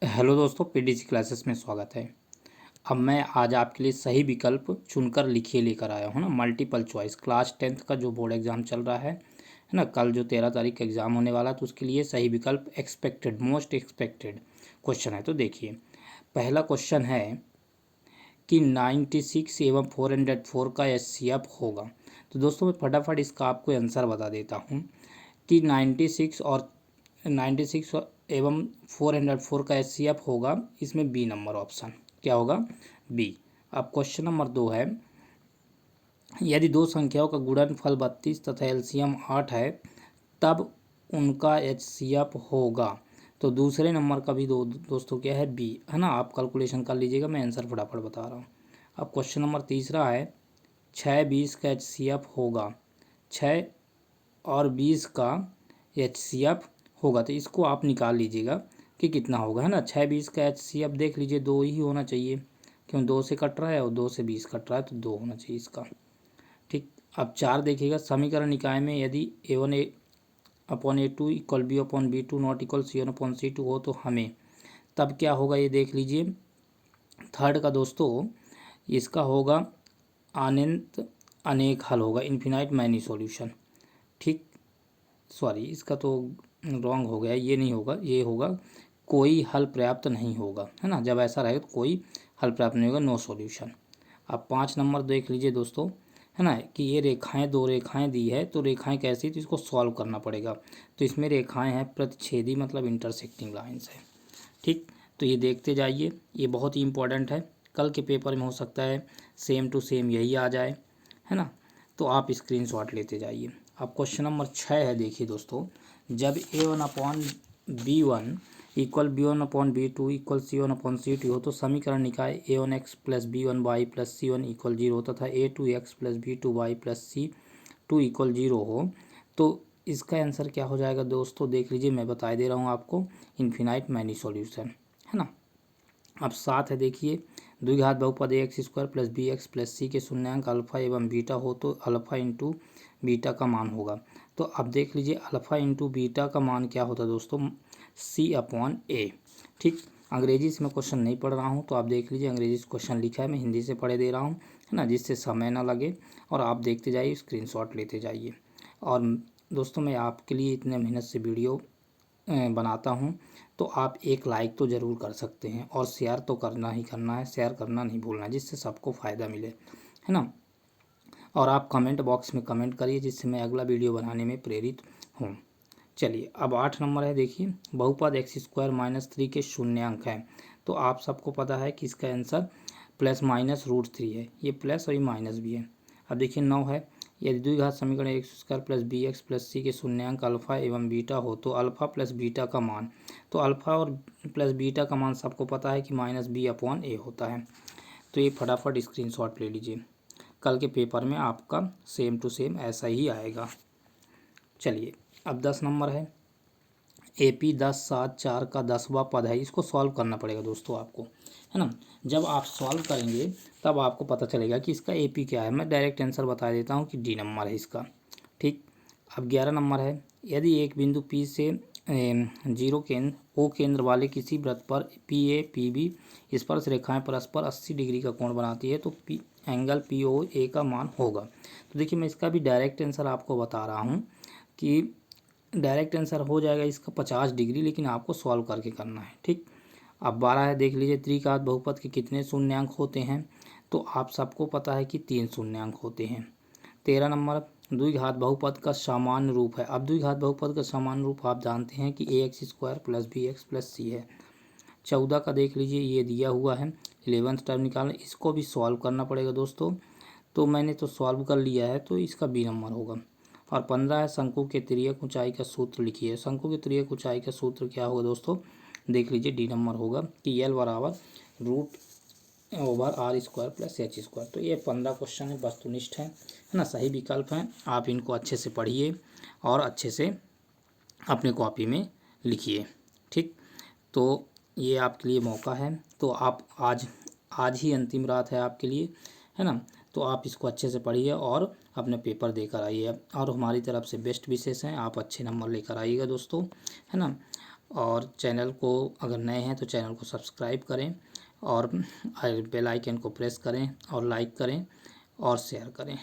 Hello दोस्तों, PDC classes में स्वागत है। अब मैं आज आपके लिए सही विकल्प चुनकर लिखिए लेकर आया हूँ ना। मल्टीपल चॉइस क्लास 10th का जो बोर्ड एग्जाम चल रहा है ना, कल जो 13 तारीख का एग्ज़ाम होने वाला है, तो उसके लिए सही विकल्प एक्सपेक्टेड, मोस्ट एक्सपेक्टेड क्वेश्चन है। तो देखिए, पहला क्वेश्चन है कि 96 एवं 404 का एचसीएफ होगा। तो दोस्तों, मैं फटाफट इसका आपको आंसर बता देता हूँ कि 96 एवं 404 का एचसीएफ होगा, इसमें बी नंबर ऑप्शन क्या होगा, बी। अब क्वेश्चन नंबर 2 है, यदि दो संख्याओं का गुणनफल 32 तथा एलसीएम 8 है तब उनका एचसीएफ होगा। तो दूसरे नंबर का भी दोस्तों क्या है, बी है ना। आप कैलकुलेशन कर लीजिएगा, मैं आंसर फटाफट बता रहा हूँ। अब क्वेश्चन नंबर तीसरा है, 6 20 का एचसीएफ होगा, 6 और 20 का एचसीएफ होगा। तो इसको आप निकाल लीजिएगा कि कितना होगा, है ना। 6 20 का एचसीएफ देख लीजिए, 2 ही होना चाहिए, क्यों 2 से कट रहा है और 2 से 20 कट रहा है, तो 2 होना चाहिए इसका। ठीक। अब 4 देखिएगा, समीकरण निकाय में यदि A1 upon A2 equal B upon B2 not equal C1 upon C2 हो तो हमें तब क्या होगा, ये देख लीजिए। थर्ड का दोस्तों इसका होगा अनंत अनेक हल होगा, इन्फिनाइट मैनी सॉल्यूशन। ठीक, सॉरी इसका तो रॉन्ग हो गया, ये नहीं होगा, ये होगा कोई हल पर्याप्त नहीं होगा, है ना। जब ऐसा रहेगा तो कोई हल पर्याप्त नहीं होगा, नो सॉल्यूशन। अब 5 नंबर देख लीजिए दोस्तों, है ना, कि ये रेखाएं, दो रेखाएं दी है, तो रेखाएं कैसी, तो इसको सॉल्व करना पड़ेगा। तो इसमें रेखाएं हैं प्रतिच्छेदी, मतलब इंटरसेक्टिंग लाइंस है। ठीक, तो ये देखते जाइए, ये बहुत ही इंपॉर्टेंट है, कल के पेपर में हो सकता है सेम टू सेम यही आ जाए, है ना। तो आप स्क्रीनशॉट लेते जाइए। अब क्वेश्चन नंबर 6 है, देखिए दोस्तों, जब A1 upon B1 equal B1 upon B2 equal C1 upon C2 हो तो समीकरण निकाय A1x plus B1y plus C1 equal 0 तथा A2x plus B2y plus C2 equal 0 हो तो इसका आंसर क्या हो जाएगा दोस्तों, देख लीजिए, मैं बता दे रहा हूँ आपको, इन्फिनाइट मैनी सॉल्यूशन, है ना। अब 7 है, देखिए, द्विघात बहुपद A x² plus B x plus C के शून्यांक अल्फा एवं बीटा हो तो अल्फा इंटू बीटा का मान होगा। तो अब देख लीजिए, अल्फा इंटू बीटा का मान क्या होता है दोस्तों, C/A। ठीक, अंग्रेजी से मैं क्वेश्चन नहीं पढ़ रहा हूँ, तो आप देख लीजिए, अंग्रेजी से क्वेश्चन लिखा है, मैं हिंदी से पढ़े दे रहा हूँ, है ना, जिससे समय ना लगे, और आप देखते जाइए, स्क्रीनशॉट लेते जाइए। और दोस्तों, मैं आपके लिए इतने मेहनत से वीडियो बनाता हूँ, तो आप एक लाइक तो ज़रूर कर सकते हैं, और शेयर तो करना ही करना है, शेयर करना नहीं भूलना है, जिससे सबको फ़ायदा मिले, है ना। और आप कमेंट बॉक्स में कमेंट करिए, जिससे मैं अगला वीडियो बनाने में प्रेरित हूँ। चलिए, अब 8 नंबर है, देखिए, बहुपद x² - 3 के शून्यांक हैं। तो आप सबको पता है कि इसका आंसर ±√3 है, ये प्लस और ये माइनस भी है। अब देखिए 9 है, यदि द्विघात समीकरण x² plus bx plus c के शून्यांक अल्फा एवं बीटा हो तो अल्फा प्लस बीटा का मान, तो अल्फा और प्लस बीटा का मान सबको पता है कि -b/a होता है। तो ये फटाफट स्क्रीनशॉट ले लीजिए, कल के पेपर में आपका सेम टू सेम ऐसा ही आएगा। चलिए, अब 10 नंबर है, AP 10 7 4 का 10वां पद है, इसको सॉल्व करना पड़ेगा दोस्तों आपको, है ना। जब आप सॉल्व करेंगे तब आपको पता चलेगा कि इसका AP क्या है। मैं डायरेक्ट आंसर बता देता हूँ कि D नंबर है इसका। ठीक, अब 11 नंबर है, यदि एक बिंदु P से 0 केंद्र O केंद्र वाले किसी वृत्त पर PA PB स्पर्श रेखाएं परस्पर 80 डिग्री का कोण बनाती है तो एंगल POA का मान होगा। तो देखिए, मैं इसका भी डायरेक्ट आंसर आपको बता रहा हूँ कि डायरेक्ट आंसर हो जाएगा इसका 50 डिग्री, लेकिन आपको सॉल्व करके करना है। ठीक, अब 12 है, देख लीजिए, त्रिघात बहुपद के कितने शून्यांक होते हैं, तो आप सबको पता है कि 3 शून्यांक होते हैं। 13 नंबर, द्विघात बहुपद का सामान्य रूप है। अब द्विघात बहुपद का सामान्य रूप आप जानते हैं कि ax² plus bx plus c है। 14 का देख लीजिए, ये दिया हुआ है, 11th टर्म निकालना, इसको भी सॉल्व करना पड़ेगा दोस्तों। तो मैंने तो सॉल्व कर लिया है, तो इसका बी नंबर होगा। और 15 है, शंकु के तिर्यक ऊंचाई का सूत्र लिखिए। शंकु के तिर्यक ऊंचाई का सूत्र क्या होगा दोस्तों, देख लीजिए, डी नंबर होगा कि L बराबर √/r² प्लस h²। तो ये 15 क्वेश्चन है, वस्तुनिष्ठ है ना, सही विकल्प हैं। आप इनको अच्छे से पढ़िए और अच्छे से अपने कॉपी में लिखिए। ठीक, तो ये आपके लिए मौका है, तो आप आज ही अंतिम रात है आपके लिए, है ना। तो आप इसको अच्छे से पढ़िए और अपने पेपर देकर आइए, और हमारी तरफ से बेस्ट विशेष हैं, आप अच्छे नंबर लेकर आइएगा दोस्तों, है ना। और चैनल को अगर नए हैं तो चैनल को सब्सक्राइब करें और बेल आइकन को प्रेस करें और लाइक करें और शेयर करें।